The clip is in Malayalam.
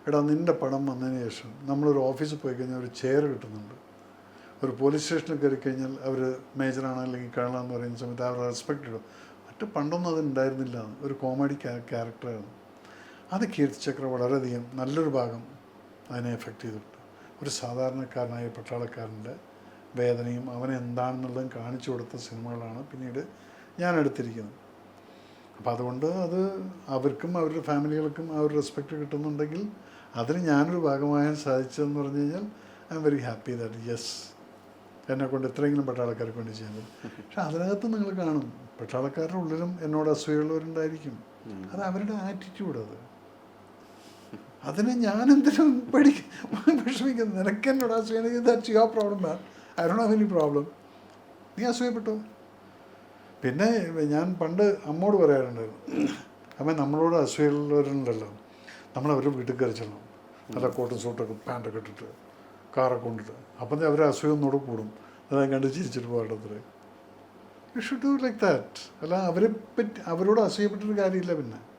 എടാ നിൻ്റെ പടം വന്നതിന് ശേഷം നമ്മളൊരു ഓഫീസിൽ പോയി കഴിഞ്ഞാൽ ഒരു ചെയർ കിട്ടുന്നുണ്ട്. ഒരു പോലീസ് സ്റ്റേഷനിൽ കയറി കഴിഞ്ഞാൽ അവർ മേജറാണ് അല്ലെങ്കിൽ കേണലാണെന്ന് പറയുന്ന സമയത്ത് അവർ റെസ്പെക്റ്റ് ഇടും. മറ്റ് പണ്ടൊന്നും അത് ഉണ്ടായിരുന്നില്ല. ഒരു കോമഡി ക്യാരക്ടറാണ് അത്. കീർത്തിചക്ര വളരെയധികം നല്ലൊരു ഭാഗം അതിനെ എഫക്റ്റ് ചെയ്തിട്ടുണ്ട്. ഒരു സാധാരണക്കാരനായ പട്ടാളക്കാരൻ്റെ വേദനയും അവനെന്താണെന്നുള്ളതും കാണിച്ചു കൊടുത്ത സിനിമകളാണ് പിന്നീട് ഞാൻ എടുത്തിരിക്കുന്നത്. അപ്പോൾ അതുകൊണ്ട് അത് അവർക്കും അവരുടെ ഫാമിലികൾക്കും ആ ഒരു റെസ്പെക്റ്റ് കിട്ടുന്നുണ്ടെങ്കിൽ അതിന് ഞാനൊരു ഭാഗമാകാൻ സാധിച്ചതെന്ന് പറഞ്ഞു കഴിഞ്ഞാൽ I am very happy that yes, എന്നെക്കൊണ്ട് എത്രയെങ്കിലും പട്ടാളക്കാർക്ക് വേണ്ടി ചെയ്യാൻ പറ്റും. പക്ഷെ അതിനകത്ത് നിങ്ങൾ കാണും പട്ടാളക്കാരുടെ ഉള്ളിലും എന്നോട് അസൂയുള്ളവരുണ്ടായിരിക്കും. അത് അവരുടെ ആറ്റിറ്റ്യൂഡ്. അതിനെ ഞാൻ എന്തിനും വിഷമിക്കുന്നത്? നിനക്ക് എന്നോട് അസൂയ, that's your problem man, I don't have any problem. നീ അസൂയപ്പെട്ടോ. പിന്നെ ഞാൻ പണ്ട് അമ്മോട് പറയാറുണ്ടായിരുന്നു, അമ്മ നമ്മളോട് അസൂയുള്ളവരുണ്ടല്ലോ, നമ്മളവരുടെ വീട്ടിൽ കയറി ചെല്ലണം, നല്ല കോട്ടും സൂട്ടൊക്കെ പാൻറ്റൊക്കെ ഇട്ടിട്ട് കാറൊക്കെ കൊണ്ടിട്ട്, അപ്പം അവരെ അസൂയ ഒന്നുകൂടെ കൂടും. അതായത് കണ്ട് ചിരിച്ചിട്ട് പോകേണ്ടത്ര. You should do like that. അല്ല അവരെ പറ്റി അവരോട് അസൂയപ്പെട്ടൊരു കാര്യമില്ല. പിന്നെ